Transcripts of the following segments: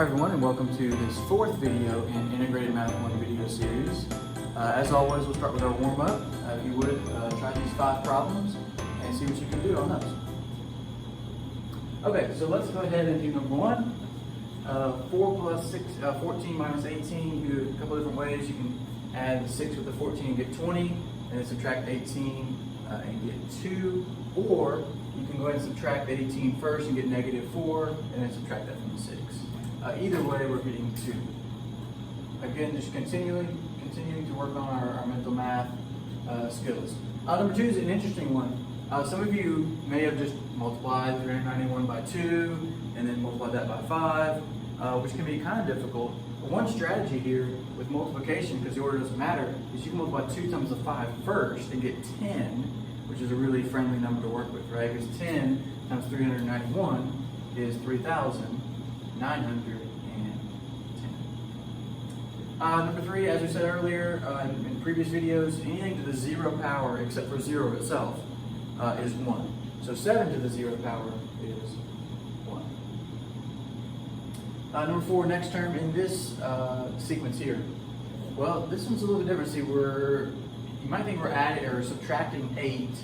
everyone, and welcome to this fourth video in Integrated Math 1 video series. As always, we'll start with our warm-up. If you would, try these 5 problems and see what you can do on those. Okay, so let's go ahead and do number 1. 14 minus 18, you do it a couple different ways. You can add 6 with the 14 and get 20, and then subtract 18 and get 2, or you can go ahead and subtract 18 first and get -4, and then subtract that from the 6. Either way, we're getting 2. Again, just continuing to work on our mental math skills. Number 2 is an interesting one. Some of you may have just multiplied 391 by 2 and then multiplied that by 5, which can be kind of difficult. But one strategy here with multiplication, because the order doesn't matter, is you can multiply 2 times the 5 first and get 10, which is a really friendly number to work with, right? Because 10 times 391 is 3,910. Number 3, as we said earlier in previous videos, anything to the 0 power except for 0 itself is 1. So 7 to the 0 power is 1. Number 4, next term in this sequence here. Well, this one's a little bit different. See, you might think we're adding or subtracting 8,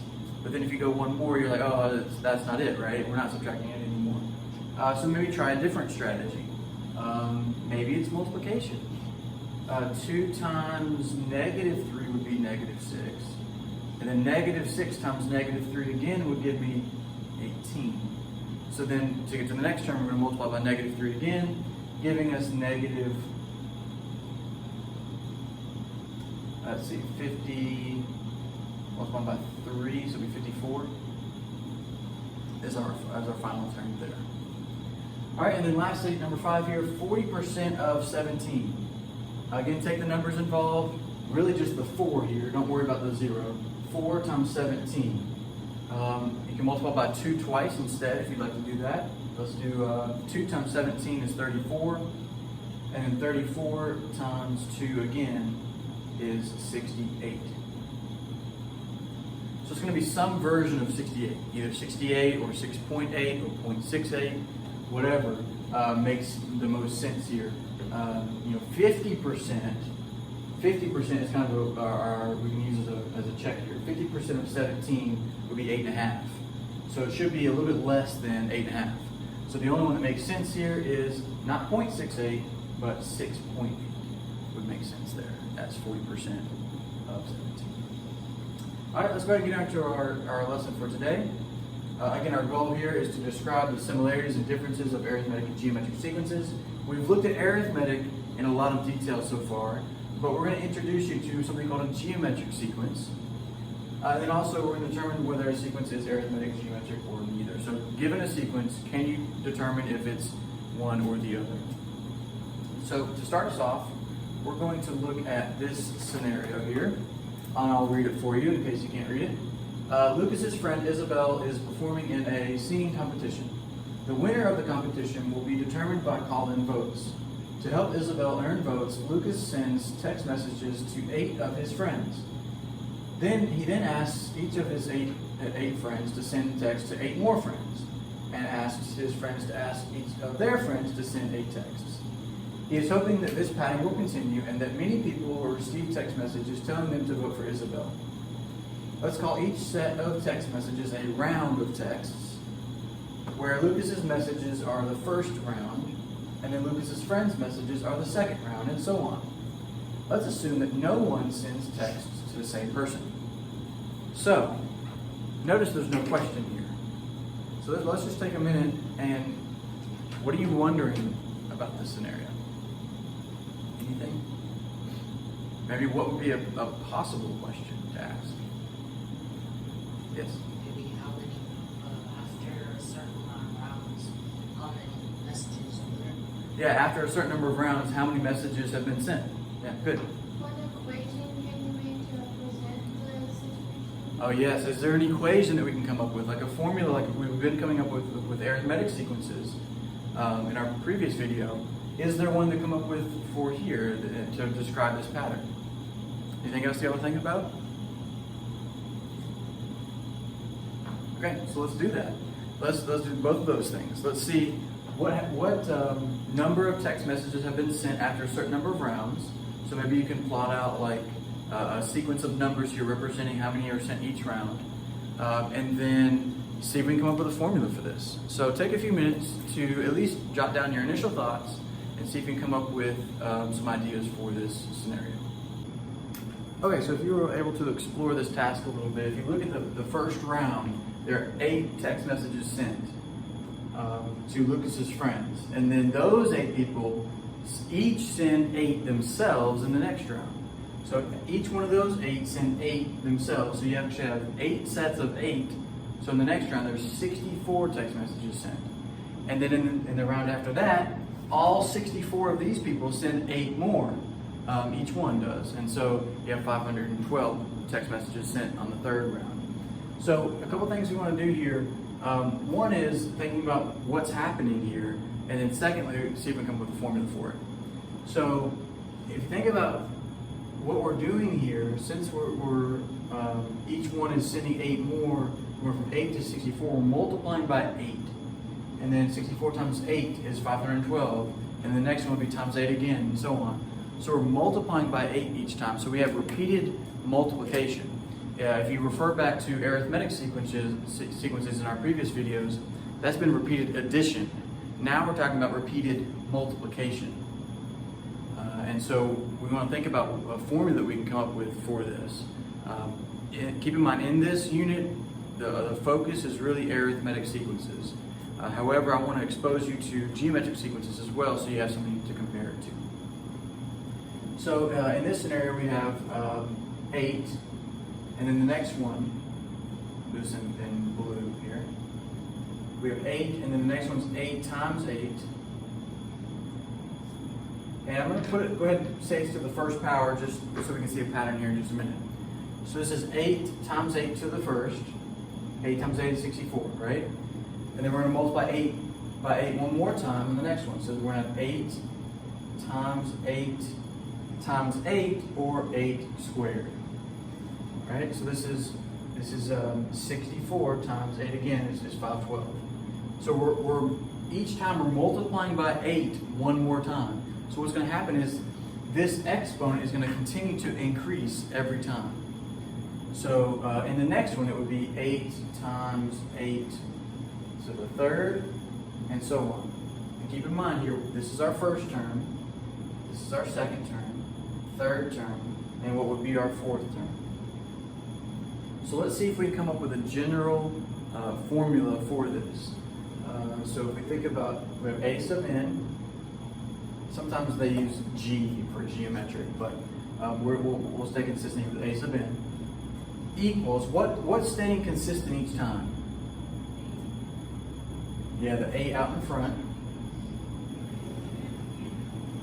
but then if you go one more, you're like, oh, that's not it, right? We're not subtracting it anymore. So maybe try a different strategy. Maybe it's multiplication. 2 times -3 would be -6. And then -6 times -3 again would give me 18. So then to get to the next term, we're going to multiply by -3 again, giving us let's see, 50 multiplied by 3, so it'll be 54 as our final term there. All right, and then lastly, number 5 here, 40% of 17. Again, take the numbers involved, really just the 4 here, don't worry about the 0. 4 times 17. You can multiply by 2 twice instead if you'd like to do that. Let's do 2 times 17 is 34, and then 34 times 2 again is 68. So it's going to be some version of 68, either 68 or 6.8 or 0.68, whatever makes the most sense here. 50% is kind of we can use as a check here. 50% of 17 would be 8.5. So it should be a little bit less than 8.5. So the only one that makes sense here is not 0.68, but 6.8 would make sense there. That's 40% of 17. All right, let's go ahead and get into our lesson for today. Again, our goal here is to describe the similarities and differences of arithmetic and geometric sequences. We've looked at arithmetic in a lot of detail so far, but we're going to introduce you to something called a geometric sequence. And then also we're going to determine whether a sequence is arithmetic, geometric, or neither. So given a sequence, can you determine if it's one or the other? So to start us off, we're going to look at this scenario here. I'll read it for you in case you can't read it. Lucas's friend Isabel is performing in a singing competition. The winner of the competition will be determined by call-in votes. To help Isabel earn votes, Lucas sends text messages to 8 of his friends. He then asks each of his 8 friends to send text to 8 more friends, and asks his friends to ask each of their friends to send 8 texts. He is hoping that this pattern will continue and that many people will receive text messages telling them to vote for Isabel. Let's call each set of text messages a round of texts, where Lucas's messages are the first round, and then Lucas's friends' messages are the second round, and so on. Let's assume that no one sends texts to the same person. So, notice there's no question here. So let's just take a minute and what are you wondering about this scenario? Anything? Maybe what would be a possible question to ask? Yes? Maybe how many, after a certain amount of rounds, how many messages are there? Yeah, after a certain number of rounds, how many messages have been sent? Yeah, good. What equation can you make to represent the situation? Oh yes, is there an equation that we can come up with, like a formula like we've been coming up with arithmetic sequences in our previous video? Is there one to come up with for here to describe this pattern? Anything else you ever think about? Okay, so let's do that. Let's do both of those things. Let's see what number of text messages have been sent after a certain number of rounds. So maybe you can plot out like a sequence of numbers here representing how many are sent each round. And then see if we can come up with a formula for this. So take a few minutes to at least jot down your initial thoughts and see if you can come up with some ideas for this scenario. Okay, so if you were able to explore this task a little bit, if you look at the first round, there are 8 text messages sent to Lucas's friends. And then those 8 people each send 8 themselves in the next round. So each one of those 8 send 8 themselves. So you actually have 8 sets of 8. So in the next round, there's 64 text messages sent. And then in the round after that, all 64 of these people send 8 more. Each one does. And so you have 512 text messages sent on the third round. So a couple things we want to do here. One is thinking about what's happening here. And then secondly, see if we can come up with a formula for it. So if you think about what we're doing here, since we're each one is sending 8 more, we're from 8 to 64, we're multiplying by 8. And then 64 times 8 is 512. And the next one will be times 8 again, and so on. So we're multiplying by 8 each time. So we have repeated multiplication. If you refer back to arithmetic sequences in our previous videos, that's been repeated addition. Now we're talking about repeated multiplication. And so we want to think about a formula that we can come up with for this. Keep in mind, in this unit, the focus is really arithmetic sequences. However, I want to expose you to geometric sequences as well, so you have something to compare it to. So in this scenario, we have 8, and then the next one, this in blue here, we have 8, and then the next one's 8 times 8. And I'm going to go ahead and say it's to the first power, just so we can see a pattern here in just a minute. So this is 8 times 8 to the first. 8 times 8 is 64, right? And then we're going to multiply 8 by 8 one more time in the next one. So we're going to have 8 times 8 times 8, or 8 squared. Right? So this is 64 times 8 again is 512. So we're each time we're multiplying by 8 one more time. So what's going to happen is this exponent is going to continue to increase every time. So in the next one, it would be 8 times 8 to the third, and so on. And keep in mind here, this is our first term, this is our second term, third term, and what would be our fourth term. So let's see if we can come up with a general formula for this. So if we think about, we have a sub n. Sometimes they use g for geometric, but we'll stay consistent with a sub n. Equals, what's staying consistent each time? Yeah, the 8 out in front.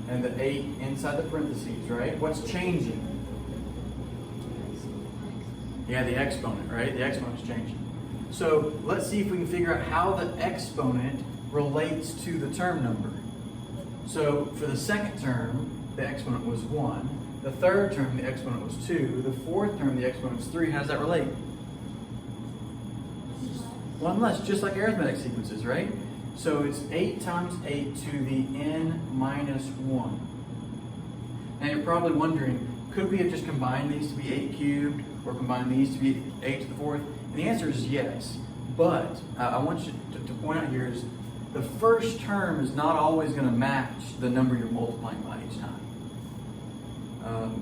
And the 8 inside the parentheses, right? What's changing? Yeah, the exponent, right? The exponent's changing. So let's see if we can figure out how the exponent relates to the term number. So for the second term, the exponent was 1. The third term, the exponent was 2. The fourth term, the exponent was 3. How does that relate? 1 less, just like arithmetic sequences, right? So it's 8 times 8 to the n minus 1. Now you're probably wondering, could we have just combined these to be 8 cubed, or combined these to be 8 to the fourth? And the answer is yes. But I want you to point out here is the first term is not always going to match the number you're multiplying by each time.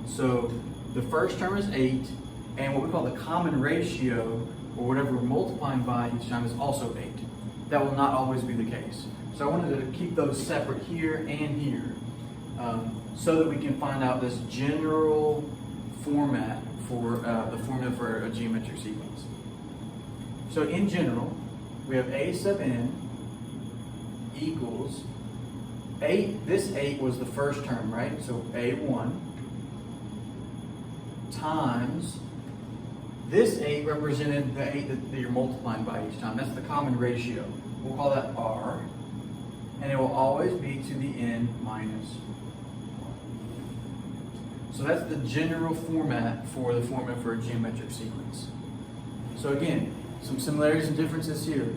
So the first term is 8, and what we call the common ratio, or whatever we're multiplying by each time, is also 8. That will not always be the case. So I wanted to keep those separate here and here, so that we can find out this general format for the formula for a geometric sequence. So in general, we have a sub n equals 8. This 8 was the first term, right? So a1 times this 8 represented the 8 that you're multiplying by each time. That's the common ratio. We'll call that r, and it will always be to the n minus 1. So that's the general format for the formula for a geometric sequence. So again, some similarities and differences here.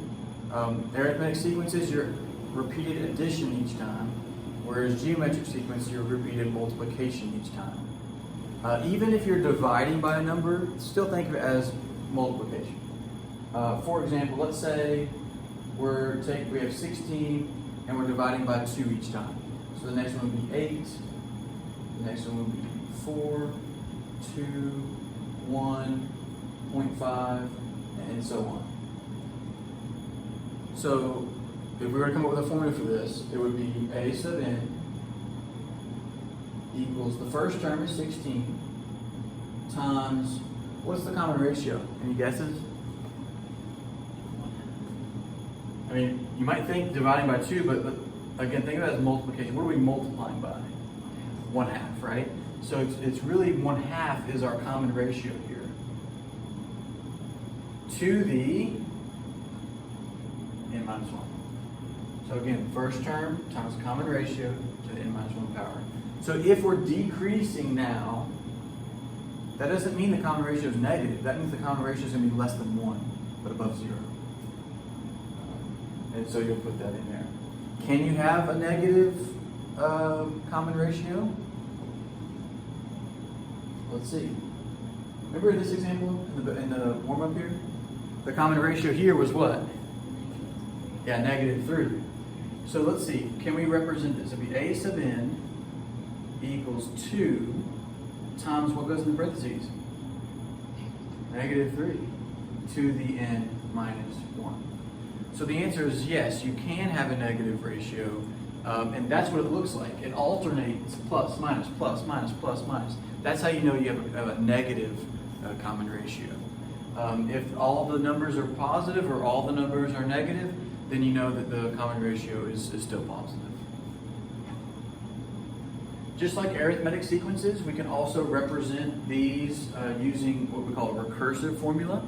Arithmetic sequences, you're repeated addition each time, whereas geometric sequence, you're repeated multiplication each time. Even if you're dividing by a number, still think of it as multiplication. For example, let's say we have 16 and we're dividing by 2 each time. So the next one would be 8, the next one would be 4, 2, 1, 0.5, and so on. So if we were to come up with a formula for this, it would be a sub n equals, the first term is 16 times, what's the common ratio? Any guesses? I mean, you might think dividing by 2, but again, think of it as multiplication. What are we multiplying by? 1/2, right? So it's really 1/2 is our common ratio here. To the n minus 1. So again, first term times common ratio to the n minus 1 power. So if we're decreasing now, that doesn't mean the common ratio is negative. That means the common ratio is going to be less than 1, but above 0. And so you'll put that in there. Can you have a negative common ratio? Let's see. Remember this example in the warm-up here? The common ratio here was what? Yeah, -3. So let's see. Can we represent this? It'd be a sub n equals 2 times what goes in the parentheses? -3 to the n minus 1. So the answer is yes, you can have a negative ratio, and that's what it looks like. It alternates plus, minus, plus, minus, plus, minus. That's how you know you have a negative common ratio. If all the numbers are positive or all the numbers are negative, then you know that the common ratio is still positive. Just like arithmetic sequences, we can also represent these using what we call a recursive formula.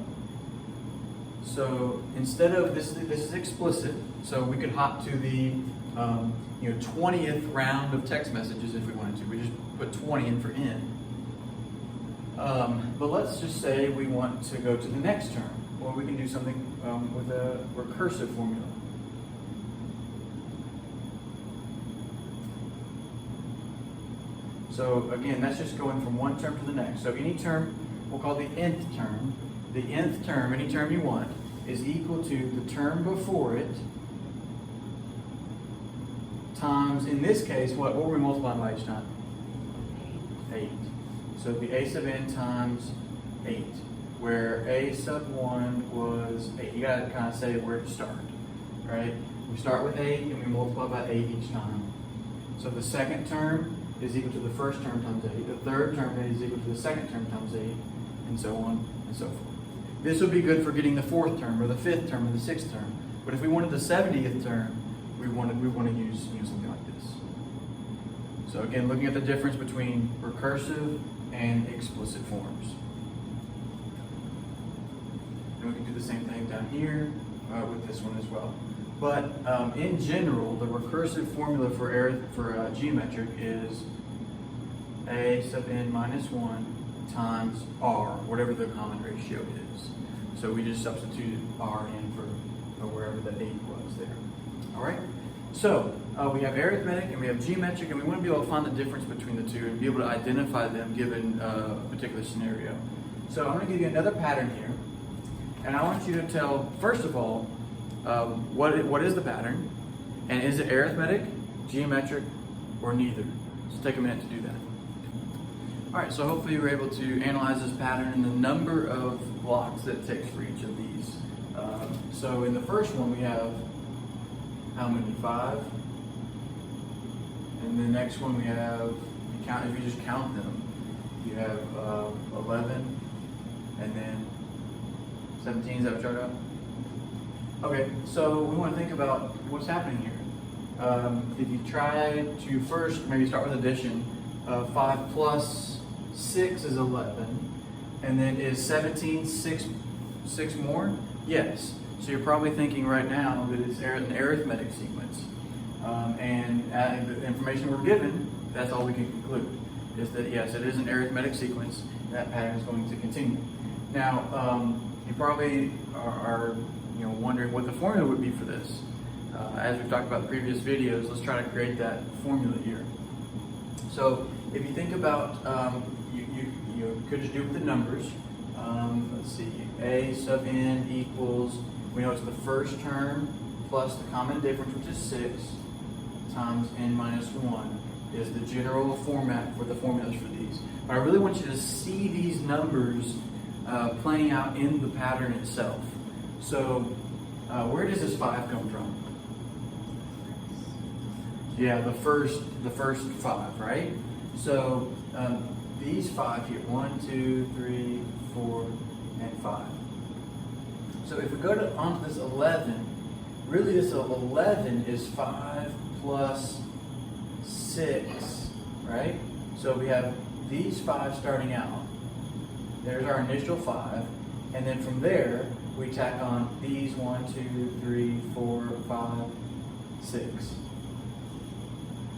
So instead of this is explicit, so we could hop to the 20th round of text messages if we wanted to. We just put 20 in for n. But let's just say we want to go to the next term, or we can do something with a recursive formula. So again, that's just going from one term to the next. So any term, we'll call the nth term. The nth term, any term you want, is equal to the term before it times, in this case, what were we multiplying by each time? 8. So it'd be a sub n times 8, where a sub 1 was 8. You got to kind of say where to start, right? We start with 8 and we multiply by 8 each time. So the second term is equal to the first term times 8. The third term is equal to the second term times 8, and so on and so forth. This would be good for getting the fourth term or the fifth term or the sixth term. But if we wanted the 70th term, we want to use something like this. So again, looking at the difference between recursive and explicit forms. And we can do the same thing down here with this one as well. But in general, the recursive formula for geometric is a sub n minus 1 times r, whatever the common ratio is. So we just substituted r in for wherever that 8 was there. All right? So we have arithmetic and we have geometric, and we want to be able to find the difference between the two and be able to identify them given a particular scenario. So I'm going to give you another pattern here, and I want you to tell, first of all, what is the pattern, and is it arithmetic, geometric, or neither? So take a minute to do that. All right, so hopefully you were able to analyze this pattern and the number of blocks that it takes for each of these. So in the first one we have how many? 5. And the next one we have, if you just count them, you have 11, and then 17. Is that what you got? Okay, so we want to think about what's happening here. If you try to first maybe start with addition, 5 plus 6 is 11, and then is 17 6 more? Yes. So you're probably thinking right now that it's an arithmetic sequence, and the information we're given, that's all we can conclude, is that yes, it is an arithmetic sequence. That pattern is going to continue. Now, you probably are wondering what the formula would be for this. as we've talked about in previous videos, let's try to create that formula here. So if you think about, you could just do it with the numbers. Let's see, a sub n equals, we know it's the first term plus the common difference, which is 6, times n minus 1 is the general format for the formulas for these. But I really want you to see these numbers playing out in the pattern itself. So where does this 5 come from? Yeah, the first 5, right? So these 5 here, 1, 2, 3, 4, and 5. So if we go onto this 11, really this 11 is 5 plus 6, right? So we have these 5 starting out. There's our initial 5. And then from there, we tack on these 1, 2, 3, 4, 5, 6.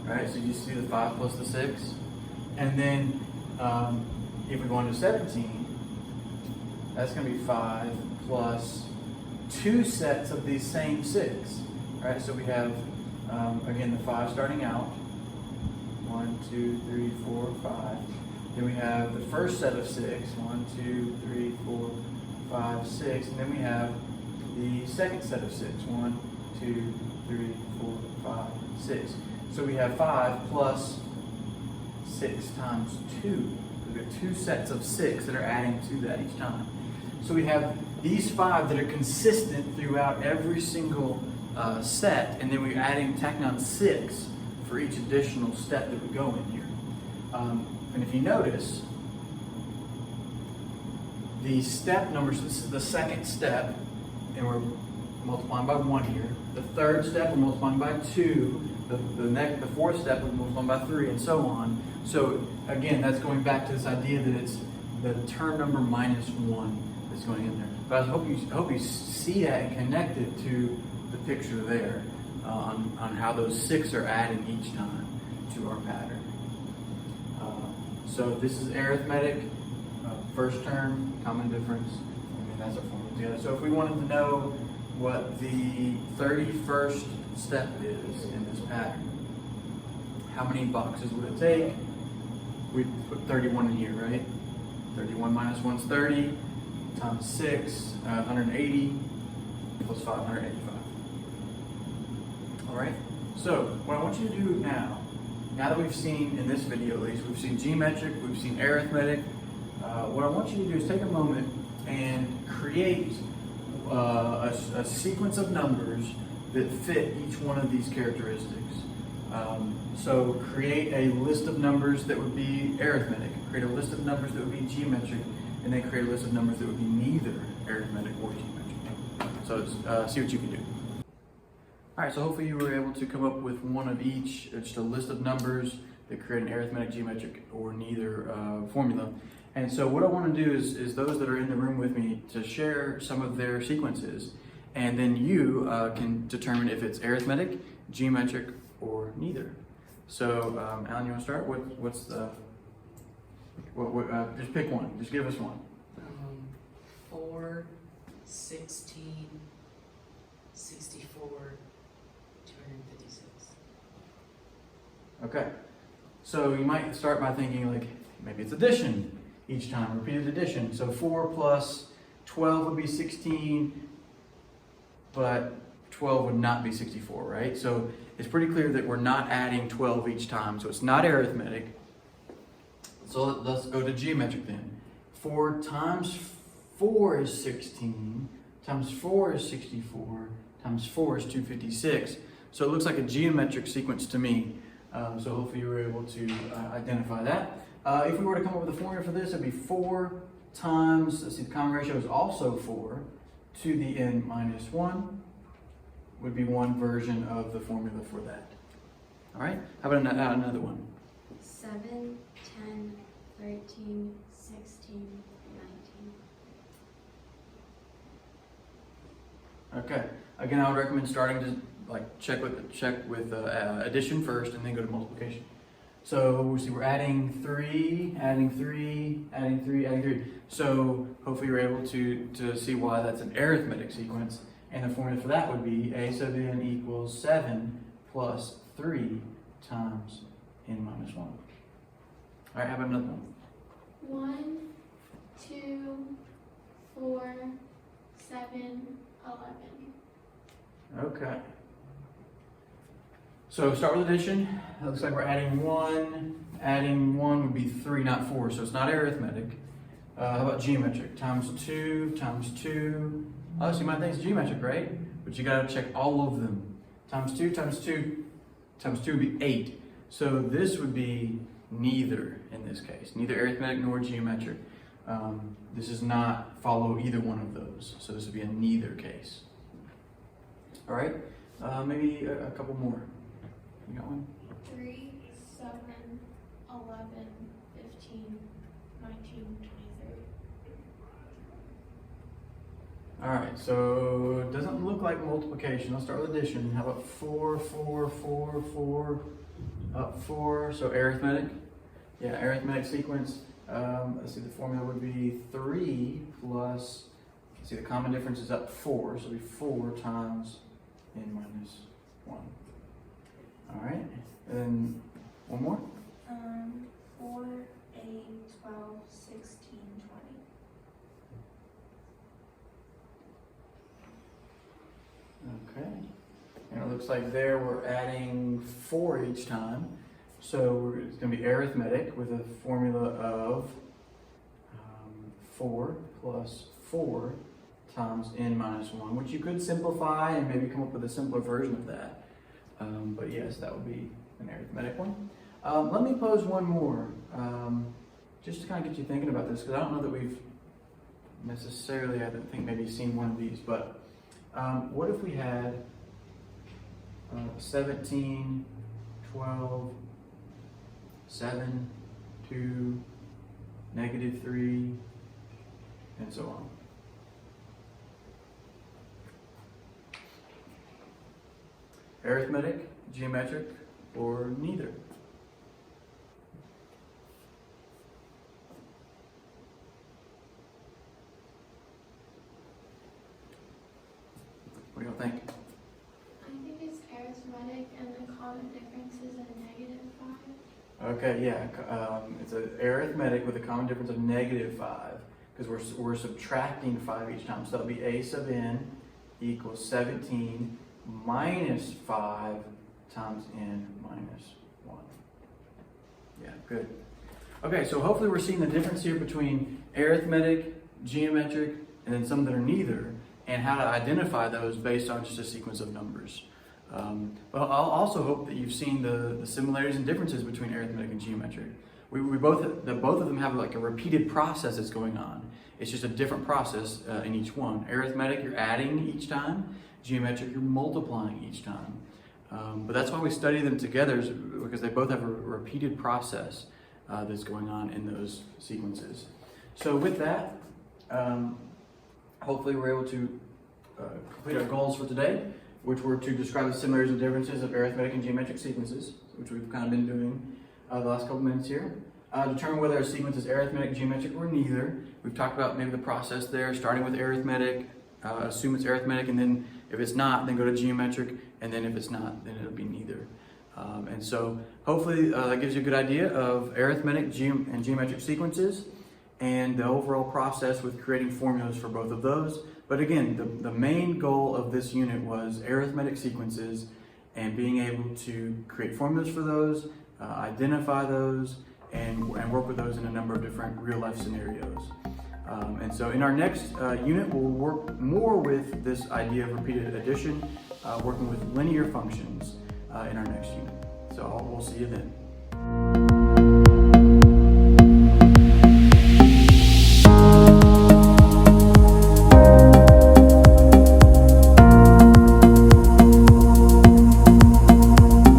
Right, so you see the 5 plus the 6. And then if we go on to 17, that's going to be 5 plus 2 sets of these same 6. Right, so we have, again, the 5 starting out. 1, 2, 3, 4, 5. Then we have the first set of 6. 1, 2, 3, 4, 5, 6. And then we have the second set of 6. 1, 2, 3, 4, 5, 6. So we have 5 plus 6 times 2. We have 2 sets of 6 that are adding to that each time. So we have these 5 that are consistent throughout every single set, and then we're tacking on 6 for each additional step that we go in here. And if you notice, the step numbers, this is the second step, and we're multiplying by 1 here. The third step, we're multiplying by 2. The fourth step, we're multiplying by 3, and so on. So again, that's going back to this idea that it's the term number minus 1 that's going in there. But I hope you see that and connect it to the picture there on how those 6 are adding each time to our pattern. So this is arithmetic, first term, common difference, and then that's our formula together. So if we wanted to know what the 31st step is in this pattern, how many boxes would it take? We'd put 31 in here, right? 31 minus 1 is 30, times 6, 180, plus 5, 185. All right? So what I want you to do now that we've seen, in this video at least, we've seen geometric, we've seen arithmetic, what I want you to do is take a moment and create a sequence of numbers that fit each one of these characteristics. So create a list of numbers that would be arithmetic, create a list of numbers that would be geometric, and then create a list of numbers that would be neither arithmetic or geometric. So see what you can do. All right, so hopefully you were able to come up with one of each, just a list of numbers that create an arithmetic, geometric, or neither formula. And so what I want to do is those that are in the room with me to share some of their sequences, and then you can determine if it's arithmetic, geometric, or neither. So, Alan, you want to start? What's the? Just pick one. Just give us one. 4, 16, 64, 256. Okay. So you might start by thinking like maybe it's addition each time, repeated addition. So 4 plus 12 would be 16, but 12 would not be 64, right? So it's pretty clear that we're not adding 12 each time, so it's not arithmetic. So let's go to geometric then. 4 times 4 is 16, times 4 is 64, times 4 is 256. So it looks like a geometric sequence to me. So hopefully you were able to identify that. If we were to come up with a formula for this, it'd be 4 times, let's see, the common ratio is also 4 to the n minus 1 would be one version of the formula for that. All right, how about another one? 7, 10, 13, 16, 19. Okay, again, I would recommend starting to check with addition first and then go to multiplication. So we see we're adding 3, adding 3, adding 3, adding 3. So hopefully you're able to see why that's an arithmetic sequence And the formula for that would be a sub n equals 7 plus 3 times n minus 1. All right, how about another one? 1, 2, 4, 7, 11. Okay. So start with addition. It looks like we're adding 1. Adding 1 would be 3, not 4, so it's not arithmetic. How about geometric? Times 2 times 2. Oh, so you might think it's geometric, right? But you gotta check all of them. Times 2 times 2 times 2 would be 8. So this would be neither in this case, neither arithmetic nor geometric. This does not follow either one of those. So this would be a neither case. All right, maybe a couple more. You got one? 3, 7, 11, 15, 19, 23. All right, so it doesn't look like multiplication. Let's start with addition. How about 4, 4, 4, 4, up 4? So arithmetic. Yeah, arithmetic sequence. Let's see, the formula would be 3 plus, let's see, the common difference is up 4, so it'd be 4 times n minus 1. All right, and then one more. 4, 8, 12, 16, 20. Okay, and it looks like there we're adding 4 each time. So it's going to be arithmetic with a formula of 4 plus 4 times n minus 1, which you could simplify and maybe come up with a simpler version of that. But yes, that would be an arithmetic one. Let me pose one more, just to kind of get you thinking about this, because I don't know that we've necessarily, I don't think maybe seen one of these, but what if we had 17, 12, 7, 2, negative 3, and so on. Arithmetic, geometric, or neither? What do y'all think? I think it's arithmetic and the common difference is a negative 5. Okay, yeah, it's an arithmetic with a common difference of negative 5, because we're subtracting 5 each time. So that'll be a sub n equals 17 minus 5 times n minus 1. Yeah, good. Okay, so hopefully we're seeing the difference here between arithmetic, geometric, and then some that are neither, and how to identify those based on just a sequence of numbers. But I'll also hope that you've seen the similarities and differences between arithmetic and geometric. Both of them have like a repeated process that's going on. It's just a different process in each one. Arithmetic, you're adding each time. Geometric, you're multiplying each time. But that's why we study them together, is because they both have a repeated process that's going on in those sequences. So with that, hopefully we're able to complete our goals for today, which were to describe the similarities and differences of arithmetic and geometric sequences, which we've kind of been doing the last couple minutes here. Determine whether a sequence is arithmetic, geometric, or neither. We've talked about maybe the process there, starting with arithmetic, assume it's arithmetic, and then if it's not, then go to geometric, and then if it's not, then it'll be neither. And so hopefully that gives you a good idea of arithmetic and geometric sequences and the overall process with creating formulas for both of those. But again, the main goal of this unit was arithmetic sequences and being able to create formulas for those, identify those, and work with those in a number of different real-life scenarios. And so in our next unit, we'll work more with this idea of repeated addition, working with linear functions in our next unit. So we'll see you then.